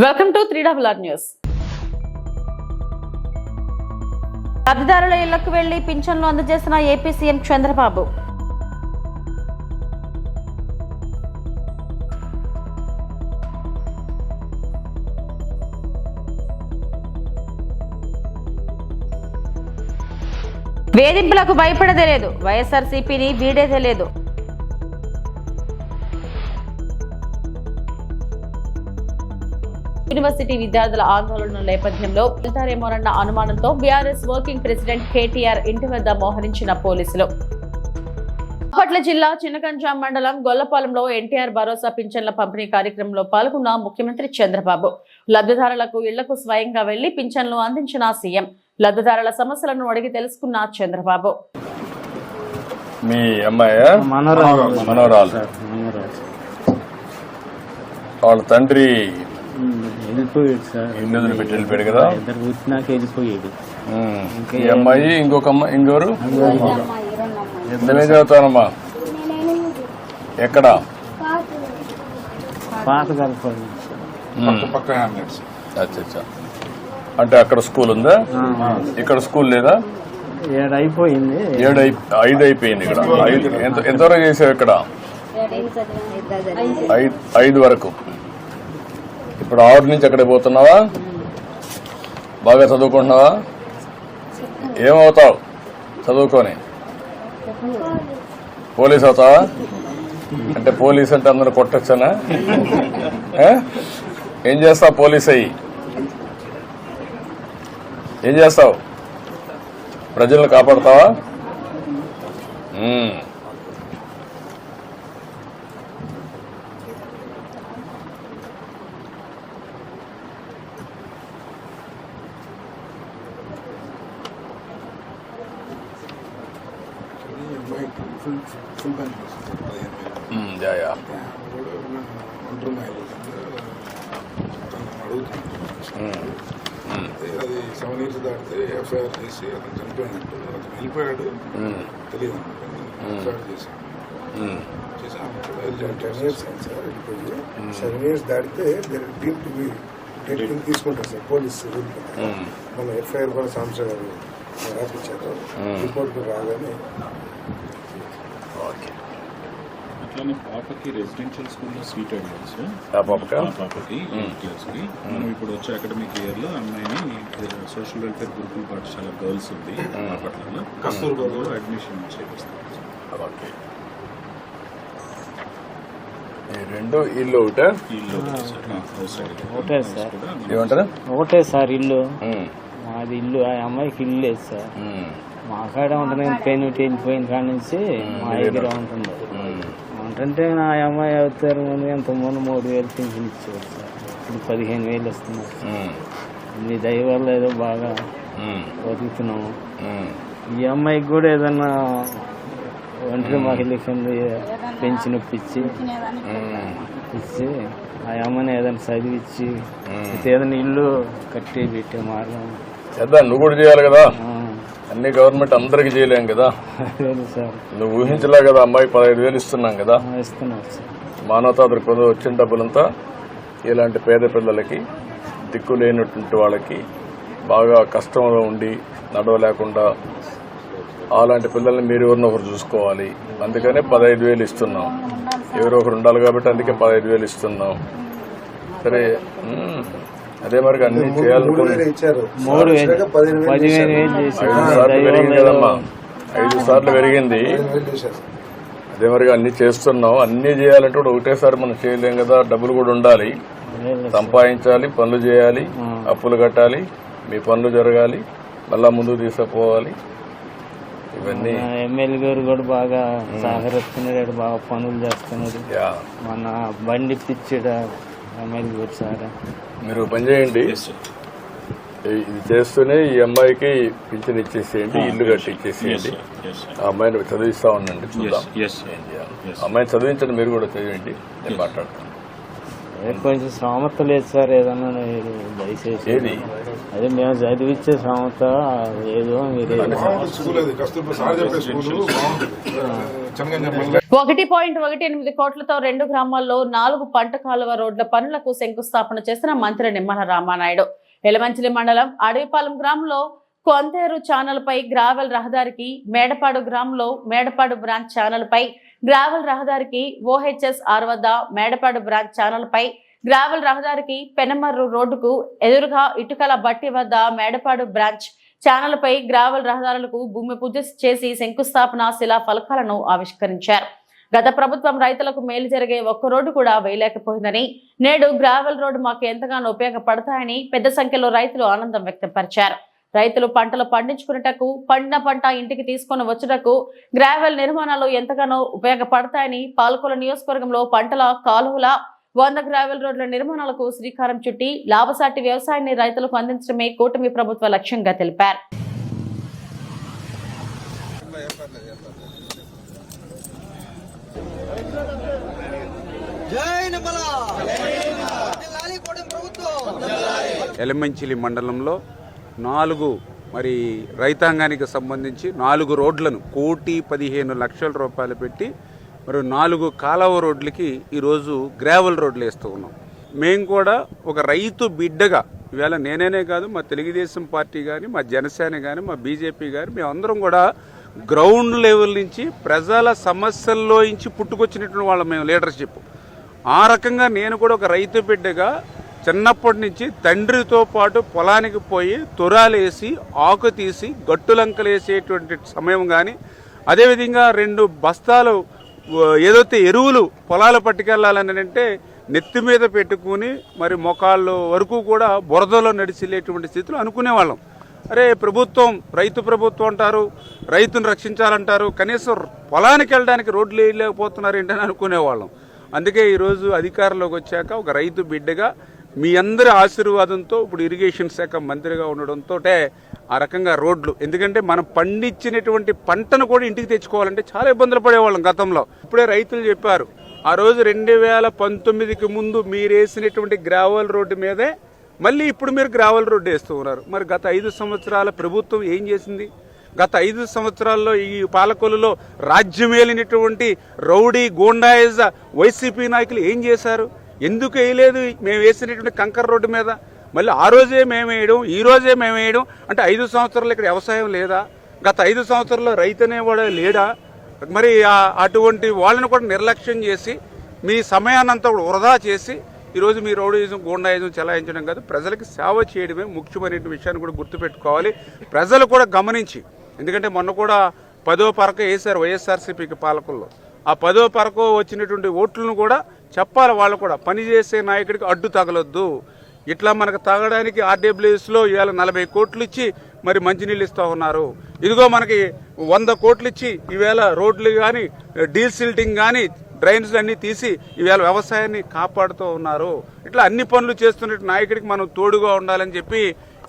Welcome to 3RR news. లబ్ధిదారుల ఇళ్లకు వెళ్లి పింఛన్లు అందజేసిన ఏపీ సీఎం చంద్రబాబు. వేధింపులకు భయపడదే లేదు, వైఎస్ఆర్సీపీని వీడేదే లేదు. యూనివర్సిటీ విద్యార్థుల ఆందోళన నేపథ్యంలో వెళ్తారేమోనన్న అనుమానంతో బీఆర్ఎస్ వర్కింగ్ ప్రెసిడెంట్ కేటీఆర్ ఇంటి వద్ద మోహరించిన పోలీసులు. బాపట్ల జిల్లా చినకంజాం మండలం గొల్లపాలెంలో ఎన్టీఆర్ భరోసా పింఛన్ల పంపిణీ కార్యక్రమంలో పాల్గొన్న ముఖ్యమంత్రి చంద్రబాబు. లబ్ధిదారులకు ఇళ్లకు స్వయంగా వెళ్లి పింఛన్లు అందించిన సీఎం. లబ్ధిదారుల సమస్యలను అడిగి తెలుసుకున్న చంద్రబాబు. మీ అమ్మాయి మనోరాలు వాళ్ళ తండ్రి వెళ్ళిపోయాడు సార్. ఇల్లు వదిలిపెట్టి వెళ్ళిపోయాడు కదా. ఇద్దరు వచ్చినాక వెళ్ళిపోయాడు. ఈ అమ్మాయి ఇంకొక అమ్మాయి ఇంకోరు ఎంతమే చదువుతానమ్మా? ఎక్కడ? పాత కలపాలి. అచ్చా, అంటే అక్కడ స్కూల్ ఉందా? ఇక్కడ స్కూల్ లేదా? 7 అయిపోయింది. 5 అయిపోయింది. ఇక్కడ ఎంతవరకు చేసావు? ఇక్కడ 5 వరకు. ఇప్పుడు 6 నుంచి అక్కడికి పోతున్నావా? బాగా చదువుకుంటున్నావా? ఏమవుతావు చదువుకొని? పోలీస్ అవుతావా? అంటే పోలీస్ అంటే అందరూ కొట్టొచ్చనా? ఏం చేస్తావు పోలీస్ అయ్యి? ఏం చేస్తావు? ప్రజలను కాపాడతావా? అది 7 years దాటితే ఎఫ్ఐఆర్ చేసి అతను చనిపోయినట్టు అతను వెళ్ళిపోయాడు తెలియదు. ఎఫ్ఐఆర్ చేశాను 10 years అయింది సార్. వెళ్ళిపోయి 7 years దాటితే తీసుకుంటారు సార్ పోలీసు. మన ఎఫ్ఐఆర్ కూడా సంవత్సరం గారు రాపించారు. రిపోర్ట్ రాగానే అట్లానే పాపకి రెసిడెన్షియల్ స్కూల్లో సీట్ అడిగారు సార్. పాపకి 8th క్లాస్కి. మనం ఇప్పుడు వచ్చే అకాడమిక్ ఇయర్ లో అమ్మాయిని సోషల్ వెల్ఫేర్ గురుకుల పాఠశాల గర్ల్స్ ఉంది బాపట్లలో కస్తూర్బాలో అడ్మిషన్ చేపిస్తాం. రెండు ఇల్లు ఒకటే? ఇల్లు హౌస్ ఒకటే సార్. ఏమంటారు? ఒకటే సార్ ఇల్లు. మాది ఇల్లు. ఆ అమ్మాయికి ఇల్లు లేదు సార్. మా కాడ ఉంటుంది. పెయిన్ట్ వెళ్ళిపోయిన కాడ నుంచి మా దగ్గర ఉంటుంది. ఉంటుంటే నా అమ్మాయి అవుతారు ముందు ఎంతమంది 3,000 పింఛన్ ఇచ్చేవారు సార్. ఇప్పుడు 15,000 వస్తున్నారు. మీ దయ వల్ల ఏదో బాగా బతుకుతున్నాము. ఈ అమ్మాయికి కూడా ఏదన్నా ఒంటరి మహిళ కింద పెంచి నొప్పించి ఆ అమ్మని ఏదైనా చదివించి ఏదైనా ఇల్లు కట్టి పెట్టే మార్గం చేద్దాం. నువ్వు కూడా చేయాలి కదా. అన్ని గవర్నమెంట్ అందరికి చేయలేం కదా. నువ్వు ఊహించలే కదా. అమ్మాయికి 15,000 ఇస్తున్నాం కదా. మానవతా దృక్పథం వచ్చిన డబ్బులంతా ఇలాంటి పేద పిల్లలకి, దిక్కు లేనటువంటి వాళ్ళకి, బాగా కష్టంలో ఉండి నడవలేకుండా అలాంటి పిల్లల్ని మీరు ఎవరినో ఒకరు చూసుకోవాలి. అందుకనే 15,000 ఇస్తున్నాం. ఎవరో ఒకరు ఉండాలి కాబట్టి అందుకే 15,000 ఇస్తున్నాం. సరే, అదే మరి అన్ని చేయాలనుకుని 5 సార్లు పెరిగింది కదమ్మా. 5 సార్లు పెరిగింది. అదే మరి అన్ని చేస్తున్నాం. అన్ని చేయాలంటే కూడా ఒకటేసారి మనం చేయలేం కదా. డబ్బులు కూడా ఉండాలి, సంపాదించాలి, పనులు చేయాలి, అప్పులు కట్టాలి, మీ పనులు జరగాలి, మళ్ళా ముందుకు తీసుకుపోవాలి. ఇవన్నీ ఎమ్మెల్యే గారు కూడా బాగా సహకరిస్తున్నాడు. బాగా పనులు చేస్తున్నాడు. మన బండి పిచ్చాడు ఎమ్మెల్యే గారు సార్. మీరు పని చేయండి. ఇది చేస్తూనే ఈ అమ్మాయికి పింఛన్ ఇచ్చేసేయండి, ఇల్లు కట్టి ఇచ్చేసేయండి. ఆ అమ్మాయిని చదివిస్తా ఉండండి. చూద్దాం ఏం చేయాలి. అమ్మాయిని చదివించండి. మీరు కూడా చదివండి. నేను మాట్లాడతాను. కొంచెం శ్రామత లేదు సార్. ఏదన్నా దయచేసి అదే మేము చదివిచ్చే శ్రామత ఏదో మీరు చిన్నగంజాం 1.18 కోట్లతో 2 గ్రామాల్లో 4 పంట కాలువ రోడ్ల పనులకు శంకుస్థాపన చేసిన మంత్రి నిమ్మల రామానాయుడు. ఎలమంచిలి మండలం అడవిపాలెం గ్రామంలో కొంతేరు ఛానల్ పై గ్రావెల్ రహదారికి, మేడపాడు గ్రామంలో మేడపాడు బ్రాంచ్ ఛానల్ పై గ్రావెల్ రహదారికి, OHS 6 వద్ద మేడపాడు బ్రాంచ్ ఛానల్ పై గ్రావెల్ రహదారికి, పెనమర్రు రోడ్డుకు ఎదురుగా ఇటుకల బట్టి వద్ద మేడపాడు బ్రాంచ్ ఛానల్ పై గ్రావెల్ రహదారులకు భూమి పూజ చేసి శంకుస్థాపన శిలా ఫలకాలను ఆవిష్కరించారు. గత ప్రభుత్వం రైతులకు మేలు జరిగే ఒక్క రోడ్డు కూడా వేయలేకపోయిందని, నేడు గ్రావెల్ రోడ్డు మాకు ఎంతగానో ఉపయోగపడతాయని పెద్ద సంఖ్యలో రైతులు ఆనందం వ్యక్తం పరిచారు. రైతులు పంటలు పండించుకున్నటకు, పండిన పంట ఇంటికి తీసుకొని వచ్చుటకు గ్రావెల్ నిర్మాణాలు ఎంతగానో ఉపయోగపడతాయని పాలకొల నియోజకవర్గంలో పంటల కాలువల 100 గ్రావెల్ రోడ్ల నిర్మాణాలకు శ్రీకారం చుట్టి లాభసాటి వ్యవసాయాన్ని రైతులకు అందించడమే కూటమి ప్రభుత్వ లక్ష్యంగా తెలిపారు. ఎలమంచిలి మండలంలో 4 రైతాంగానికి సంబంధించి 4 రోడ్లను 1,15,00,000 రూపాయలు పెట్టి మరి 4 కాలువ రోడ్లకి ఈరోజు గ్రావెల్ రోడ్లు వేస్తూ ఉన్నాం. మేము కూడా ఒక రైతు బిడ్డగా ఇవాళ నేనే కాదు, మా తెలుగుదేశం పార్టీ కానీ, మా జనసేన కానీ, మా బీజేపీ కానీ మేమందరం కూడా గ్రౌండ్ లెవెల్ నుంచి ప్రజల సమస్యల్లో నుంచి పుట్టుకొచ్చినటువంటి వాళ్ళం మేము లీడర్షిప్. ఆ రకంగా నేను కూడా ఒక రైతు బిడ్డగా చిన్నప్పటి నుంచి తండ్రితో పాటు పొలానికి పోయి తొరాలేసి ఆకు తీసి గట్టులంకలేసేటువంటి సమయం కానీ, అదేవిధంగా 2 బస్తాలు ఏదైతే ఎరువులు పొలాలు పట్టుకెళ్లాలని అంటే నెత్తి మీద పెట్టుకుని మరి మొకాళ్ళు వరకు కూడా బురదలో నడిచిలేటువంటి స్థితిలో అనుకునేవాళ్ళం. అరే ప్రభుత్వం రైతు ప్రభుత్వం అంటారు, రైతును రక్షించాలంటారు, కనీసం పొలానికి వెళ్ళడానికి రోడ్లు వేయలేకపోతున్నారు ఏంటని అనుకునేవాళ్ళం. అందుకే ఈరోజు అధికారంలోకి వచ్చాక ఒక రైతు బిడ్డగా మీ అందరి ఆశీర్వాదంతో ఇప్పుడు ఇరిగేషన్ శాఖ మంత్రిగా ఉండడంతో ఆ రకంగా రోడ్లు, ఎందుకంటే మనం పండించినటువంటి పంటను కూడా ఇంటికి తెచ్చుకోవాలంటే చాలా ఇబ్బందులు పడేవాళ్ళం గతంలో. ఇప్పుడే రైతులు చెప్పారు, ఆ రోజు 2019కి ముందు మీరు వేసినటువంటి గ్రావెల్ రోడ్డు మీదే మళ్ళీ ఇప్పుడు మీరు గ్రావెల్ రోడ్డు వేస్తూ ఉన్నారు. మరి గత 5 సంవత్సరాల ప్రభుత్వం ఏం చేసింది? గత 5 సంవత్సరాల్లో ఈ పాలకొల్లులో రాజ్యమేలినటువంటి రౌడీ గూండాయిజ వైసీపీ నాయకులు ఏం చేశారు? ఎందుకు వేయలేదు మేము వేసినటువంటి కంకర్ రోడ్డు మీద? మళ్ళీ ఆ రోజే మేము వేయడం, ఈ రోజే మేము వేయడం అంటే 5 సంవత్సరాలు ఇక్కడ వ్యవసాయం లేదా? గత 5 సంవత్సరాల్లో రైతు అనేవాడు లేడా? మరి అటువంటి వాళ్ళని కూడా నిర్లక్ష్యం చేసి మీ సమయాన్నంతా కూడా వృధా చేసి ఈరోజు మీ రౌడీజం గూండాయిజం చెలాయించడం కాదు, ప్రజలకు సేవ చేయడమే ముఖ్యమైన విషయాన్ని కూడా గుర్తుపెట్టుకోవాలి. ప్రజలు కూడా గమనించి, ఎందుకంటే మొన్న కూడా 10వ పరక వేశారు వైఎస్ఆర్సీపీకి పాలకుల్లో. ఆ 10వ పరక వచ్చినటువంటి ఓట్లను కూడా చెప్పాలి. వాళ్ళు కూడా పనిచేసే నాయకుడికి అడ్డు తగలొద్దు. ఇట్లా మనకు తాగడానికి ఆర్డబ్ల్యూఎస్లో ఇవాళ 40 కోట్లు ఇచ్చి మరి మంచినీళ్ళు ఇస్తూ ఉన్నారు. ఇదిగో మనకి 100 కోట్లు ఇచ్చి ఈవేళ రోడ్లు కానీ, డీల్ సిల్టింగ్ కానీ, డ్రైన్స్ అన్ని తీసి ఈవేళ వ్యవసాయాన్ని కాపాడుతూ ఉన్నారు. ఇట్లా అన్ని పనులు చేస్తున్న నాయకుడికి మనం తోడుగా ఉండాలని చెప్పి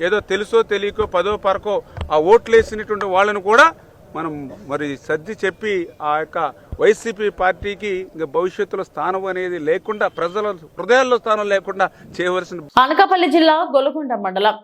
ఏదో తెలుసో తెలియకో 10వ పరకో ఆ ఓట్లు వేసినటువంటి వాళ్ళను కూడా మనం మరి సర్ది చెప్పి ఆ యొక్క వైసీపీ పార్టీకి ఇంకా భవిష్యత్తులో స్థానం అనేది లేకుండా, ప్రజల హృదయాల్లో స్థానం లేకుండా చేయవలసిన. అనకాపల్లి జిల్లా గొలుగొండ మండలం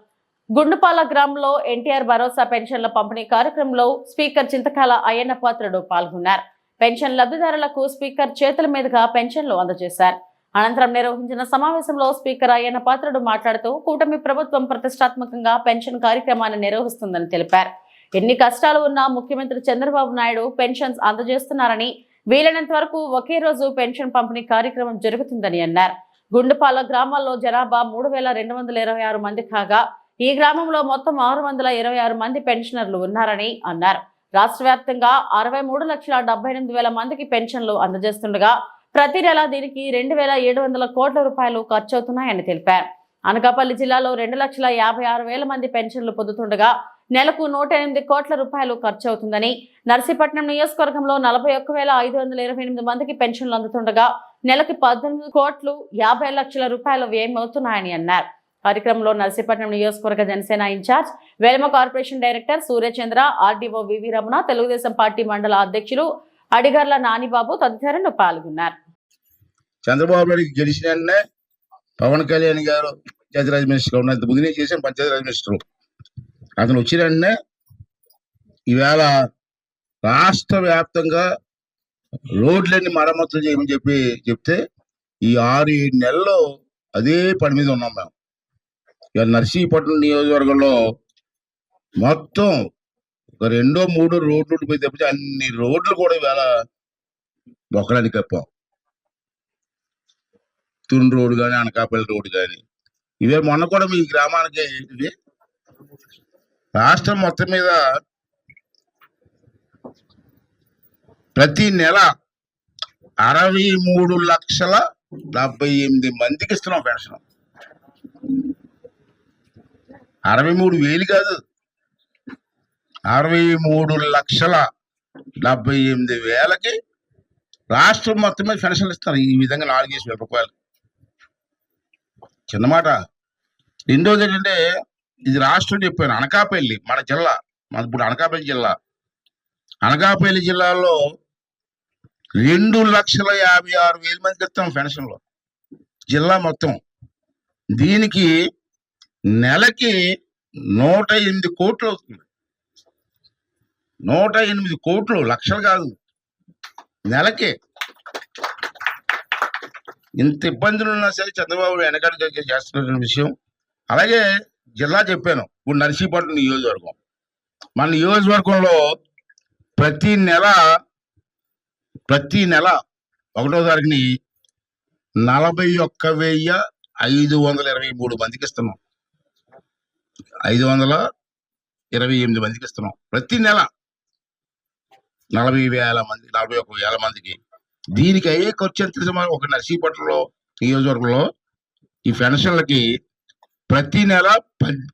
గుండుపాల గ్రామంలో ఎన్టీఆర్ భరోసా పెన్షన్ల పంపిణీ కార్యక్రమంలో స్పీకర్ చింతకాల అయ్యన్న పాత్రుడు పాల్గొన్నారు. పెన్షన్ లబ్ధిదారులకు స్పీకర్ చేతుల మీదుగా పెన్షన్లు అందజేశారు. అనంతరం నిర్వహించిన సమావేశంలో స్పీకర్ అయ్యన్న పాత్రుడు మాట్లాడుతూ కూటమి ప్రభుత్వం ప్రతిష్టాత్మకంగా పెన్షన్ కార్యక్రమాన్ని నిర్వహిస్తుందని తెలిపారు. ఎన్ని కష్టాలు ఉన్నా ముఖ్యమంత్రి చంద్రబాబు నాయుడు పెన్షన్స్ అందజేస్తున్నారని, వీలైనంత వరకు ఒకే రోజు పెన్షన్ పంపిణీ కార్యక్రమం జరుగుతుందని అన్నారు. గుండుపాల గ్రామాల్లో జనాభా 3,226 మంది కాగా ఈ గ్రామంలో మొత్తం 626 మంది పెన్షనర్లు ఉన్నారని అన్నారు. రాష్ట్ర వ్యాప్తంగా 63,78,000 మందికి పెన్షన్లు అందజేస్తుండగా ప్రతి నెల దీనికి 2,700 కోట్ల రూపాయలు ఖర్చవుతున్నాయని తెలిపారు. అనకాపల్లి జిల్లాలో 2,56,000 మంది పెన్షన్లు పొందుతుండగా నెలకు 108 కోట్ల రూపాయలు ఖర్చు అవుతుందని, నర్సీపట్నం నియోజకవర్గంలో 41,528 మందికి పెన్షన్లు అందుతుండగా నెలకి 18 కోట్లు 50 లక్షల రూపాయలు వ్యయం అవుతున్నాయని అన్నారు. కార్యక్రమంలో నర్సీపట్నం నియోజకవర్గ Janasena incharge, Velama corporation director Suryachandra, RDO VV Ramana, Telugudesam party మండల అధ్యక్షులు అడిగర్ల నానిబాబు తదితరులు పాల్గొన్నారు. చంద్రబాబు నాయుడు గెలిచిన వెంటనే పవన్ కళ్యాణ్ గారు పంచాయతీరాజ్ మినిస్టర్ ఉన్నంత ముందునే చేసిన పంచాయతీరాజ్ మినిస్టర్ అతను వచ్చిన వెంటనే ఈవేళ రాష్ట్ర వ్యాప్తంగా రోడ్లన్నీ మరమ్మతులు చేయమని చెప్తే ఈ 6-7 నెలల్లో అదే పని మీద ఉన్నాం మేము. ఇవాళ నర్సీపట్నం నియోజకవర్గంలో మొత్తం ఒక 2-3 రోడ్లు పోయి తప్పితే అన్ని రోడ్లు కూడా ఇవాళ బొక్కడానికి కప్పాం. తున్ రోడ్ కానీ, అనకాపల్లి రోడ్ కానీ, ఇవే మొన్న కూడా మీ గ్రామానికి ఇది రాష్ట్రం మొత్తం మీద ప్రతి నెల 63,78,000 మందికి ఇస్తున్నాం పెన్షన్. 63,000 కాదు, 63,78,000కి రాష్ట్రం మొత్తం మీద పెన్షన్లు ఇస్తున్నారు. ఈ విధంగా 4,000 రూపాయలు. చిన్నమాట. రెండోది ఏంటంటే, ఇది రాష్ట్రం చెప్పాను, అనకాపల్లి మన జిల్లా, ఇప్పుడు అనకాపల్లి జిల్లా, అనకాపల్లి జిల్లాలో 2,56,000 మందికి ఇస్తాం పెన్షన్లు జిల్లా మొత్తం. దీనికి నెలకి 108 కోట్లు అవుతుంది. 108 కోట్లు, లక్షలు కాదు, నెలకి. ఇంత ఇబ్బందులు ఉన్నా సరే చంద్రబాబు వెనకాల చేస్తున్న విషయం. అలాగే జిల్లా చెప్పాను, ఇప్పుడు నర్సీపట్నం నియోజకవర్గం, మన నియోజకవర్గంలో ప్రతి నెల 1వ తారీఖుని 41,523 మందికి ఇస్తున్నాం. 528 మందికి ఇస్తున్నాం ప్రతి నెల. 41,000 మందికి. దీనికి అయ్యే ఖర్చు ఎంత తెలుసా? ఒక నర్సీపట్నంలో నియోజకవర్గంలో ఈ పెన్షన్లకి ప్రతి నెల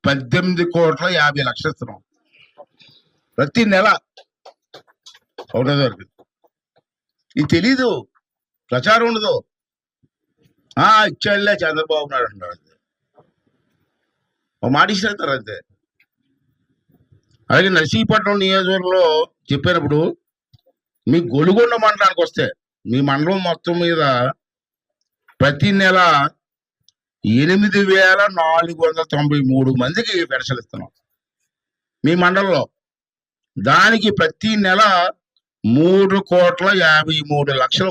18,50,00,000 ఇస్తున్నాం ప్రతి నెల. 1వ తారీఖు. ఇది తెలీదు, ప్రచారం ఉండదు. ఇచ్చాడులే చంద్రబాబు నాయుడు అంటారు అంతే, ఒక మాట ఇస్తారు అంతే. అలాగే నర్సీపట్నం నియోజకవర్గంలో చెప్పినప్పుడు మీ గొలుగొండ మండలానికి వస్తే, మీ మండలం మొత్తం మీద ప్రతి నెల 8,493 మందికి పెన్షన్ ఇస్తున్నాం మీ మండలంలో. దానికి ప్రతి నెల 3,53,00,000.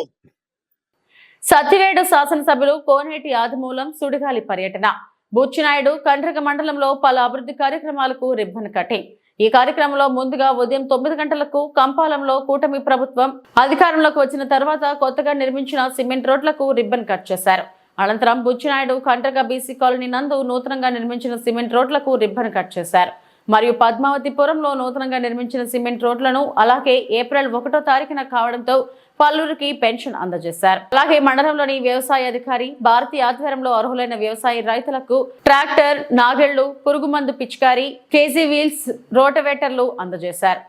సత్యవేడు శాసనసభ్యులు కోనేటి ఆదిమూలం సుడిగాలి పర్యటన. బుచ్చినాయుడు కండ్రిక మండలంలో పలు అభివృద్ధి కార్యక్రమాలకు రిబ్బన్ కటింగ్. ఈ కార్యక్రమంలో ముందుగా ఉదయం 9 గంటలకు కంపాలంలో కూటమి ప్రభుత్వం అధికారంలోకి వచ్చిన తర్వాత కొత్తగా నిర్మించిన సిమెంట్ రోడ్లకు రిబ్బన్ కట్ చేశారు. అనంతరం బుచ్చినాయుడు కండ్రిక బీసీ కాలనీ నందు నూతనంగా నిర్మించిన సిమెంట్ రోడ్లకు రిబ్బన్ కట్ చేశారు. మరియు పద్మావతిపురంలో నూతనంగా నిర్మించిన సిమెంట్ రోడ్లను అలాగే ఏప్రిల్ 1వ తారీఖున కావడంతో పలువురికి పెన్షన్ అందజేశారు. అలాగే మండలంలోని వ్యవసాయ అధికారి భారతి ఆధ్వర్యంలో అర్హులైన వ్యవసాయ రైతులకు ట్రాక్టర్, నాగళ్లు, పురుగుమందు పిచికారి, కేజీ వీల్స్, రోటవేటర్లు అందజేశారు.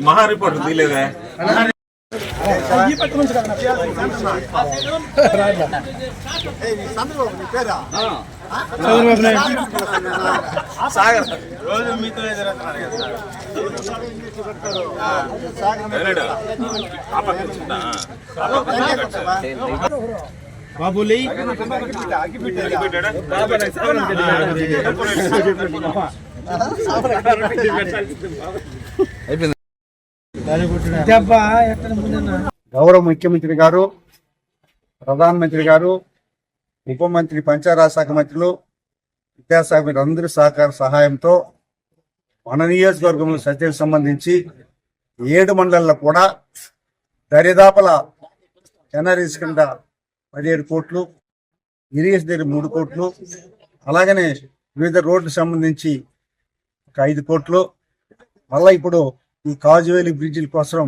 మహా రిపోర్ట్ తీలేదా? రోజు మీతో బాబులీ గౌరవ ముఖ్యమంత్రి గారు, ప్రధానమంత్రి గారు, ఉప మంత్రి, పంచాయతీరాజ్ శాఖ మంత్రులు, విద్యాశాఖ అందరి సహాయంతో మన నియోజకవర్గంలో సత్యకు సంబంధించి 7 మండలాల్లో కూడా దరిదాపుల ఎన్ఆర్ఎస్ కింద 17 కోట్లు, ఇరిగేషన్ దగ్గర 3 కోట్లు, అలాగనే వివిధ రోడ్లకు సంబంధించి ఒక 5 కోట్లు, మళ్ళీ ఇప్పుడు ఈ కాజువేలి బ్రిడ్జిల కోసం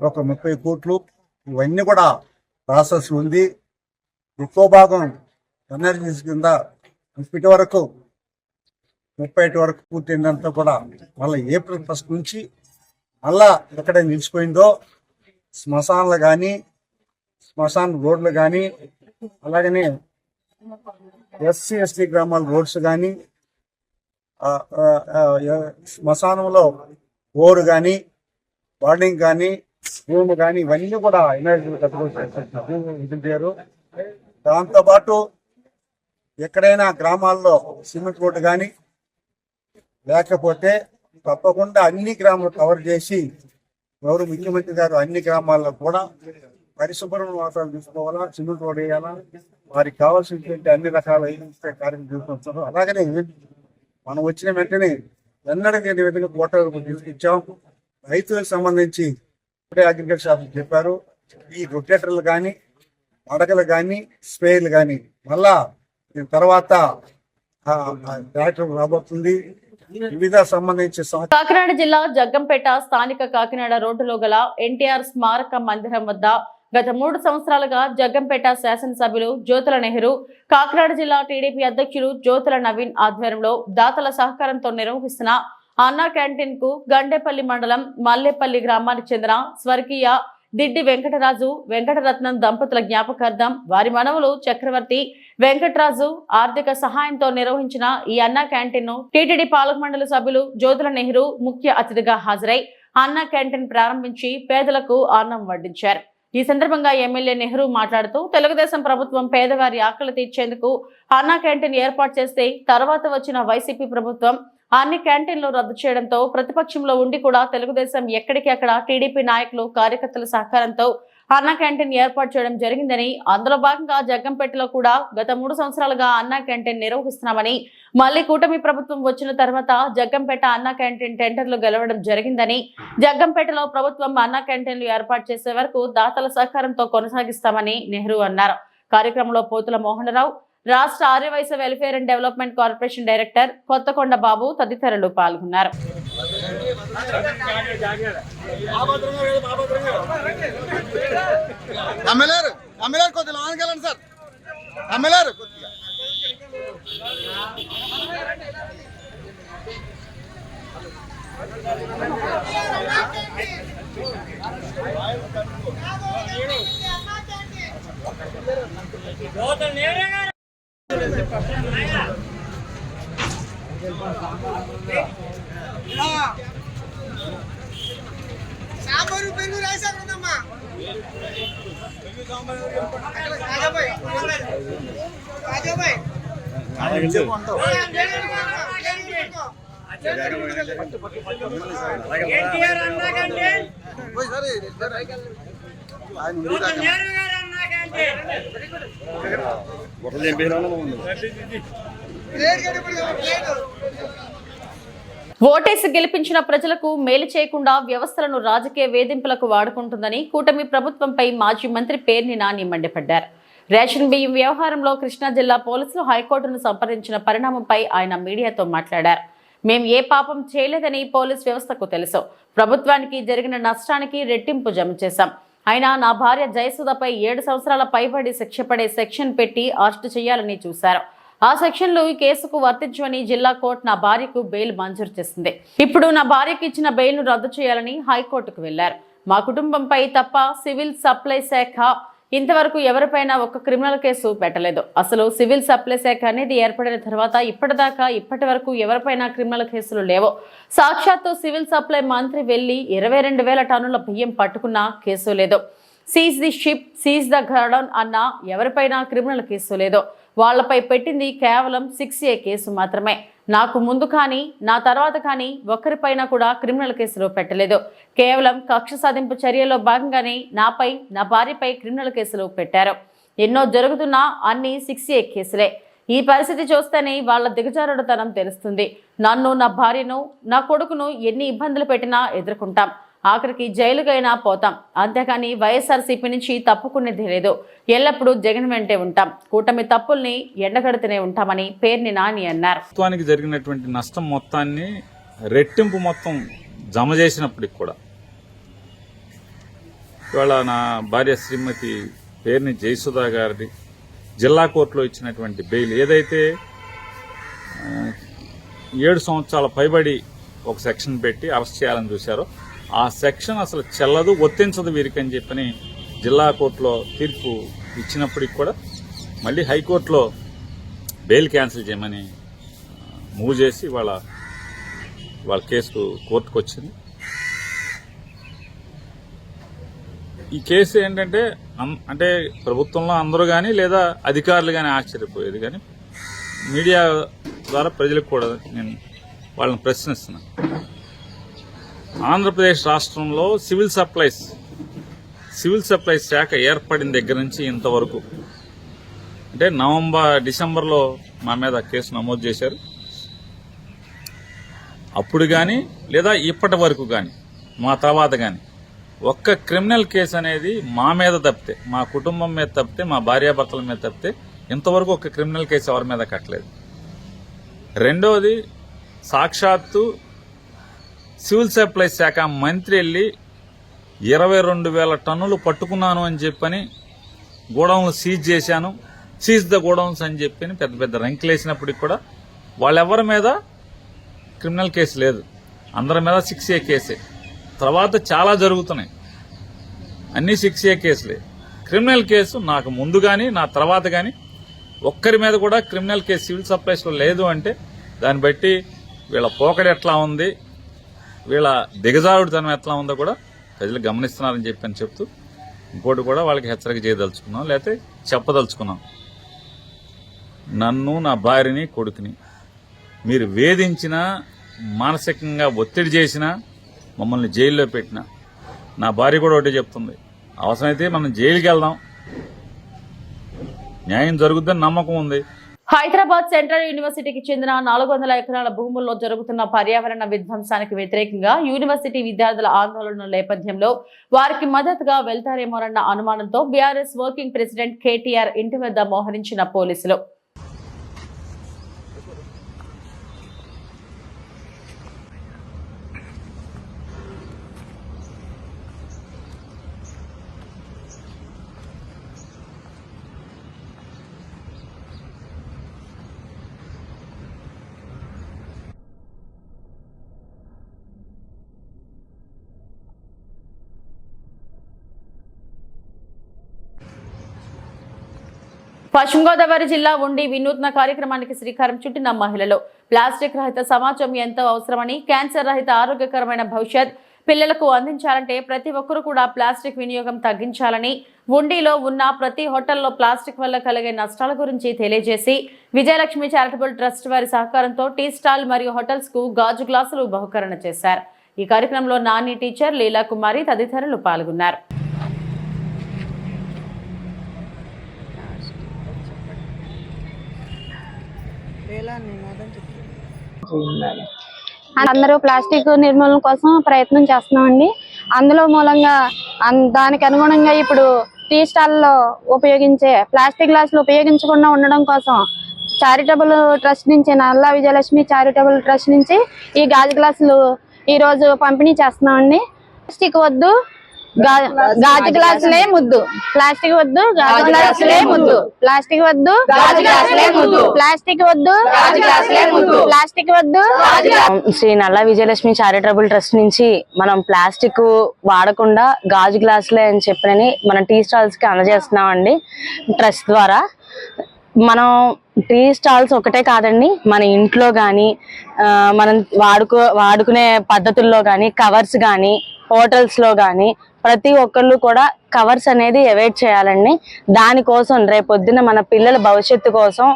ఒక 30 కోట్లు, ఇవన్నీ కూడా ప్రాసెస్ ఉంది. ఎక్కువ భాగం ఎన్ఆర్జీస్ కింద ఇప్పటి వరకు 30 వరకు పూర్తయిందంతా కూడా మళ్ళీ ఏప్రిల్ 1 నుంచి మళ్ళా ఎక్కడ నిలిచిపోయిందో శ్మశానాలు కానీ, శ్మశాన రోడ్లు కానీ, అలాగనే ఎస్సీ ఎస్టీ గ్రామాల రోడ్స్ కానీ, శ్మశానంలో బోరు కానీ, వార్డింగ్ కానీ, రూమ్ కానీ, ఇవన్నీ కూడా ఎనర్జీ కట్టుకోవారు. దాంతోపాటు ఎక్కడైనా గ్రామాల్లో సిమెంట్ రోడ్డు కానీ లేకపోతే తప్పకుండా అన్ని గ్రామాలు కవర్ చేసి గౌరవ ముఖ్యమంత్రి గారు అన్ని గ్రామాల్లో కూడా పరిశుభ్రమైన వాతావరణం తీసుకోవాలా, సిమెంట్ రోడ్ వేయాలా, వారికి కావాల్సినటువంటి అన్ని రకాల కార్యక్రమం తీసుకొస్తారు. అలాగనే మనం వచ్చిన వెంటనే ఎన్నడూ లేని విధంగా కోట్ల తీసుకొచ్చాం. రైతులకు సంబంధించి ఇప్పుడే అగ్రికల్చర్ ఆఫీసర్ చెప్పారు, ఈ రొటేటర్లు కానీ మడకలు కానీ స్ప్రేలు కానీ మళ్ళా దీని తర్వాత ట్రాక్టర్ రాబోతుంది. వివిధ సంబంధించి కాకినాడ జిల్లా జగ్గంపేట స్థానిక కాకినాడ రోడ్డులో గల ఎన్టీఆర్ స్మారక మందిరం వద్ద గత 3 సంవత్సరాలుగా జగ్గంపేట శాసనసభ్యులు జ్యోతుల నెహ్రూ, కాకినాడ జిల్లా టీడీపీ అధ్యక్షులు జ్యోతుల నవీన్ ఆధ్వర్యంలో దాతల సహకారంతో నిర్వహిస్తున్న అన్నా క్యాంటీన్ కు గండేపల్లి మండలం మల్లేపల్లి గ్రామానికి చెందిన స్వర్గీయ దిడ్డి వెంకటరాజు వెంకటరత్నం దంపతుల జ్ఞాపకార్థం వారి మనవలు చక్రవర్తి వెంకటరాజు ఆర్థిక సహాయంతో నిర్వహించిన ఈ అన్నా క్యాంటీన్ ను టీటీడీ పాలక మండలి సభ్యులు జ్యోతుల నెహ్రూ ముఖ్య అతిథిగా హాజరై అన్నా క్యాంటీన్ ప్రారంభించి పేదలకు అన్నం వడ్డించారు. ఈ సందర్భంగా ఎమ్మెల్యే నెహ్రూ మాట్లాడుతూ తెలుగుదేశం ప్రభుత్వం పేదవారి ఆకలి తీర్చేందుకు అన్నా క్యాంటీన్ ఏర్పాటు చేస్తే తర్వాత వచ్చిన వైసీపీ ప్రభుత్వం అన్ని క్యాంటీన్లు రద్దు చేయడంతో ప్రతిపక్షంలో ఉండి కూడా తెలుగుదేశం ఎక్కడికి అక్కడ టీడీపీ నాయకులు కార్యకర్తల సహకారంతో అన్నా క్యాంటీన్ ఏర్పాటు చేయడం జరిగిందని, అందులో భాగంగా జగ్గంపేటలో కూడా గత 3 సంవత్సరాలుగా అన్నా క్యాంటీన్ నిర్వహిస్తున్నామని, మళ్లీ కూటమి ప్రభుత్వం వచ్చిన తర్వాత జగ్గంపేట అన్నా క్యాంటీన్ టెండర్లు గెలవడం జరిగిందని, జగ్గంపేటలో ప్రభుత్వం అన్నా క్యాంటీన్లు ఏర్పాటు చేసే వరకు దాతల సహకారంతో కొనసాగిస్తామని నెహ్రూ అన్నారు. కార్యక్రమంలో పోతుల మోహనరావు, రాష్ట్ర Aryavysya welfare and development corporation director Kothakonda Babu తదితరులు పాల్గొన్నారు. సాంబారు పెరుగు రైస్ అక్కడమ్మా ఓటేసి గెలిపించిన ప్రజలకు మేలు చేయకుండా వ్యవస్థలను రాజకీయ వేధింపులకు వాడుకుంటుందని కూటమి ప్రభుత్వంపై మాజీ మంత్రి పేర్ని నాని మండిపడ్డారు. రేషన్ బియ్యం వ్యవహారంలో కృష్ణా జిల్లా పోలీసులు హైకోర్టును సంప్రదించిన పరిణామంపై ఆయన మీడియాతో మాట్లాడారు. మేం ఏ పాపం చేయలేదని పోలీస్ వ్యవస్థకు తెలుసు. ప్రభుత్వానికి జరిగిన నష్టానికి రెట్టింపు జమ చేశాం. అయినా నా భార్య జయసుధపై 7 సంవత్సరాల పైబడి శిక్ష పడే సెక్షన్ పెట్టి అరెస్టు చేయాలని చూశారు. ఆ సెక్షన్లు ఈ కేసుకు వర్తించవని జిల్లా కోర్టు నా భార్యకు బెయిల్ మంజూరు చేసింది. ఇప్పుడు నా భార్యకు ఇచ్చిన బెయిల్ ను రద్దు చేయాలని హైకోర్టుకు వెళ్లారు. మా కుటుంబంపై తప్ప సివిల్ సప్లై శాఖ ఇంతవరకు ఎవరిపైనా ఒక క్రిమినల్ కేసు పెట్టలేదు. అసలు సివిల్ సప్లై శాఖ అనేది ఏర్పడిన తర్వాత ఇప్పటి వరకు ఎవరిపైనా క్రిమినల్ కేసులు లేవు. సాక్షాత్తు సివిల్ సప్లై మంత్రి వెళ్లి 22,000 టన్నుల బియ్యం పట్టుకున్న కేసు లేదు. Seize the ship, seize the godown అన్న ఎవరిపైనా క్రిమినల్ కేసు లేదు. వాళ్లపై పెట్టింది కేవలం 6A కేసు మాత్రమే. నాకు ముందు కానీ నా తర్వాత కానీ ఒక్కరిపైన కూడా క్రిమినల్ కేసులు పెట్టలేదు. కేవలం కక్ష సాధింపు చర్యలో భాగంగానే నాపై నా భార్యపై క్రిమినల్ కేసులు పెట్టారు. ఎన్నో జరుగుతున్నా అన్ని 6A కేసులే. ఈ పరిస్థితి చూస్తేనే వాళ్ళ దిగజారుడుతనం తెలుస్తుంది. నన్ను, నా భార్యను, నా కొడుకును ఎన్ని ఇబ్బందులు పెట్టినా ఎదుర్కొంటాం. ఆఖరికి జైలుకైనా పోతాం. అంతేకాని వైఎస్ఆర్సీపీ నుంచి తప్పుకునేది లేదు. ఎల్లప్పుడూ జగన్ వెంటే ఉంటాం. కూటమి తప్పుల్ని ఎండగడుతూనే ఉంటామని పేర్ని నాని అన్నారు. ప్రభుత్వానికి జరిగినటువంటి నష్టం మొత్తాన్ని రెట్టింపు మొత్తం జమ చేసినప్పటికి కూడా ఇవాళ నా భార్య శ్రీమతి పేర్ని జయసుధా గారిది జిల్లా కోర్టులో ఇచ్చినటువంటి బెయిల్ ఏదైతే 7 సంవత్సరాల పైబడి ఒక సెక్షన్ పెట్టి అరెస్ట్ చేయాలని చూశారో ఆ సెక్షన్ అసలు చెల్లదు, వర్తించదు వీరికి అని చెప్పని జిల్లా కోర్టులో తీర్పు ఇచ్చినప్పటికి కూడా మళ్ళీ హైకోర్టులో బెయిల్ క్యాన్సిల్ చేయమని మూవ్ చేసి వాళ్ళ కేసు కోర్టుకు వచ్చింది. ఈ కేసు ఏంటంటే అంటే ప్రభుత్వంలో అందరూ కానీ లేదా అధికారులు కానీ ఆశ్చర్యపోయేది, కానీ మీడియా ద్వారా ప్రజలకు కూడా నేను వాళ్ళని ప్రశ్నిస్తున్నాను. ఆంధ్రప్రదేశ్ రాష్ట్రంలో సివిల్ సప్లైస్ శాఖ ఏర్పడిన దగ్గర నుంచి ఇంతవరకు అంటే డిసెంబర్లో మా మీద కేసు నమోదు చేశారు. అప్పుడు కానీ లేదా ఇప్పటి వరకు కానీ మా తర్వాత కానీ ఒక్క క్రిమినల్ కేసు అనేది మా మీద తప్పితే, మా కుటుంబం మీద తప్పితే, మా భార్యాభర్తల మీద తప్పితే ఇంతవరకు ఒక క్రిమినల్ కేసు ఎవరి మీద కట్టలేదు. రెండోది, సాక్షాత్తు సివిల్ సప్లైస్ శాఖ మంత్రి వెళ్ళి 22,000 టన్నులు పట్టుకున్నాను అని చెప్పని గోడౌన్లు సీజ్ ద గోడౌన్స్ అని చెప్పి పెద్ద పెద్ద రంకులేసినప్పటికి కూడా వాళ్ళెవరి మీద క్రిమినల్ కేసు లేదు. అందరి మీద 6A కేసే. తర్వాత చాలా జరుగుతున్నాయి, అన్ని 6A కేసులే. క్రిమినల్ కేసు నాకు ముందు కానీ నా తర్వాత కానీ ఒక్కరి మీద కూడా క్రిమినల్ కేసు సివిల్ సప్లైస్లో లేదు అంటే దాన్ని బట్టి వీళ్ళ పోకడ ఎట్లా ఉంది, వీళ్ళ దిగజారుడితనం ఎట్లా ఉందో కూడా ప్రజలు గమనిస్తున్నారని చెప్పని చెప్తూ ఇంకోటి కూడా వాళ్ళకి హెచ్చరిక చేయదలుచుకున్నాం, లేకపోతే చెప్పదలుచుకున్నాం. నన్ను, నా భార్యని, కొడుకుని మీరు వేధించినా, మానసికంగా ఒత్తిడి చేసినా, మమ్మల్ని జైల్లో పెట్టినా, నా భార్య కూడా ఒకటే చెప్తుంది, అవసరమైతే మనం జైలుకి వెళ్దాం, న్యాయం జరుగుద్దని నమ్మకం ఉంది. హైదరాబాద్ సెంట్రల్ యూనివర్సిటీకి చెందిన 400 ఎకరాల భూముల్లో జరుగుతున్న పర్యావరణ విధ్వంసానికి వ్యతిరేకంగా యూనివర్సిటీ విద్యార్థుల ఆందోళన నేపథ్యంలో వారికి మద్దతుగా వెళ్తారేమోనన్న అనుమానంతో బీఆర్ఎస్ వర్కింగ్ ప్రెసిడెంట్ కేటీఆర్ ఇంటి వద్ద మోహరించిన పోలీసులు. పశ్చిమ గోదావరి జిల్లా ఉండి వినూత్న కార్యక్రమానికి శ్రీకారం చుట్టిన మహిళలు ప్లాస్టిక్ రహిత సమాజం ఎంతో అవసరమని, క్యాన్సర్ రహిత ఆరోగ్యకరమైన భవిష్యత్ పిల్లలకు అందించాలంటే ప్రతి ఒక్కరూ కూడా ప్లాస్టిక్ వినియోగం తగ్గించాలని, ఉండిలో ఉన్న ప్రతి హోటల్లో ప్లాస్టిక్ వల్ల కలిగే నష్టాల గురించి తెలియజేసి విజయలక్ష్మి చారిటబుల్ ట్రస్ట్ వారి సహకారంతో టీ స్టాల్ మరియు హోటల్స్ కు గాజు గ్లాసులు బహుకరణ చేశారు. ఈ కార్యక్రమంలో నాని టీచర్, లీలా కుమారి తదితరులు పాల్గొన్నారు. అందరూ ప్లాస్టిక్ నిర్మూలన కోసం ప్రయత్నం చేస్తున్నామండి. అందులో మూలంగా దానికి అనుగుణంగా ఇప్పుడు టీ స్టాల్లో ఉపయోగించే ప్లాస్టిక్ గ్లాసులు ఉపయోగించకుండా ఉండడం కోసం చారిటబుల్ ట్రస్ట్ నుంచి, నల్లా విజయలక్ష్మి చారిటబుల్ ట్రస్ట్ నుంచి ఈ గాజు గ్లాసులు ఈ రోజు పంపిణీ చేస్తున్నామండి. ప్లాస్టిక్ వద్దు, గాజు గ్లాసులే ముద్దు, ప్లాస్టిక్ వద్దు, గాజు గ్లాసులే ముద్దు, ప్లాస్టిక్ వద్దు, గాజు గ్లాసులే ముద్దు, ప్లాస్టిక్ వద్దు, గాజు గ్లాసులే ముద్దు, ప్లాస్టిక్ వద్దు. శ్రీ నల్లా విజయలక్ష్మి చారిటబుల్ ట్రస్ట్ నుంచి మనం ప్లాస్టిక్ వాడకుండా గాజు గ్లాసులే అని చెప్పని మన టీ స్టాల్స్ కి అందజేస్తున్నామండి. ట్రస్ట్ ద్వారా మనం టీ స్టాల్స్ ఒకటే కాదండి, మన ఇంట్లో కానీ మనం వాడుకునే పద్ధతుల్లో కానీ, కవర్స్ కానీ, హోటల్స్ లో కానీ ప్రతి ఒక్కళ్ళు కూడా కవర్స్ అనేది అవాయిడ్ చేయాలండి. దానికోసం రేపొద్దున మన పిల్లల భవిష్యత్తు కోసం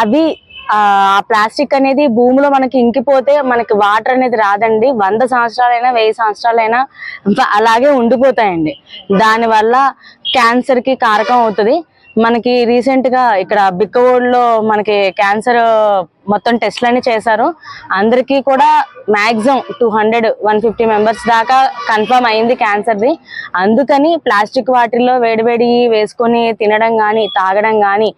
అవి ఆ ప్లాస్టిక్ అనేది భూమిలో మనకి ఇంకిపోతే మనకి వాటర్ అనేది రాదండి. 100 సంవత్సరాలైనా 1000 సంవత్సరాలైనా అలాగే ఉండిపోతాయండి. దానివల్ల క్యాన్సర్ కి కారకం అవుతుంది. మనకి రీసెంట్ గా ఇక్కడ బిక్కవోడ్లో మనకి క్యాన్సర్ మొత్తం టెస్ట్లన్నీ చేశారు. అందరికీ కూడా మాక్సిమం 200-150 మెంబర్స్ దాకా కన్ఫర్మ్ అయింది క్యాన్సర్ది. అందుకని ప్లాస్టిక్ వాటిల్లో వేడివేడి వేసుకొని తినడం కానీ, తాగడం కానీ,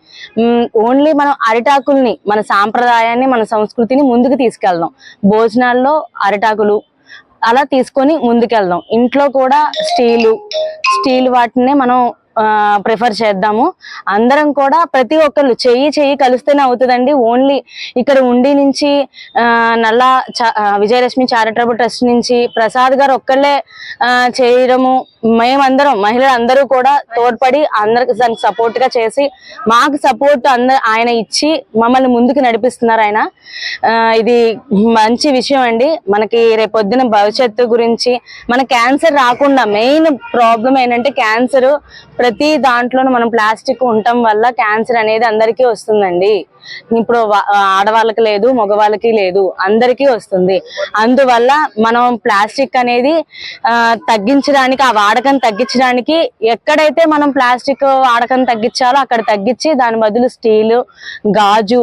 ఓన్లీ మనం అరిటాకుల్ని, మన సాంప్రదాయాన్ని, మన సంస్కృతిని ముందుకు తీసుకెళ్దాం. భోజనాల్లో అరిటాకులు అలా తీసుకొని ముందుకెళ్దాం. ఇంట్లో కూడా స్టీల్ వాటిని మనం ప్రిఫర్ చేద్దాము. అందరం కూడా ప్రతి ఒక్కళ్ళు చెయ్యి కలిస్తేనే అవుతుందండి. ఓన్లీ ఇక్కడ ఉండి నుంచి విజయలక్ష్మి చారిటబుల్ ట్రస్ట్ నుంచి ప్రసాద్ గారు ఒక్కళ్ళే చేయడము, మేమందరం మహిళలందరూ కూడా తోడ్పడి అందరికి దానికి సపోర్ట్ గా చేసి మాకు సపోర్ట్ ఆయన ఇచ్చి మమ్మల్ని ముందుకు నడిపిస్తున్నారు ఆయన. ఇది మంచి విషయం అండి. మనకి రేపొద్దున భవిష్యత్తు గురించి మన క్యాన్సర్ రాకుండా మెయిన్ ప్రాబ్లం ఏంటంటే క్యాన్సర్ ప్రతి దాంట్లోనూ మనం ప్లాస్టిక్ ఉండటం వల్ల క్యాన్సర్ అనేది అందరికీ వస్తుందండి. ఇప్పుడు ఆడవాళ్ళకి లేదు, మగవాళ్ళకి లేదు, అందరికీ వస్తుంది. అందువల్ల మనం ప్లాస్టిక్ అనేది తగ్గించడానికి, ఆ వాడకం తగ్గించడానికి ఎక్కడైతే మనం ప్లాస్టిక్ వాడకం తగ్గించాలో అక్కడ తగ్గించి దాని బదులు స్టీలు, గాజు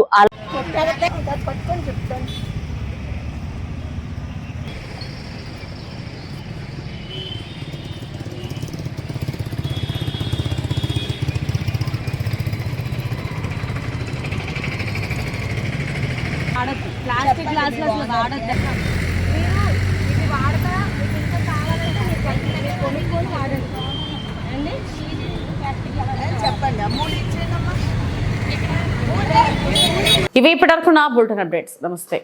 ప్లాస్టిక్ గ్లాసులు అసలు వాడద్దు. ఇది వాడతా మీకు ఇంకా కావాలంటే మీరు కొనుక్కొని వాడండి అండి. చెప్పండి. ఇవి ఇప్పటివరకు నా బులెటిన్ అప్డేట్స్. నమస్తే.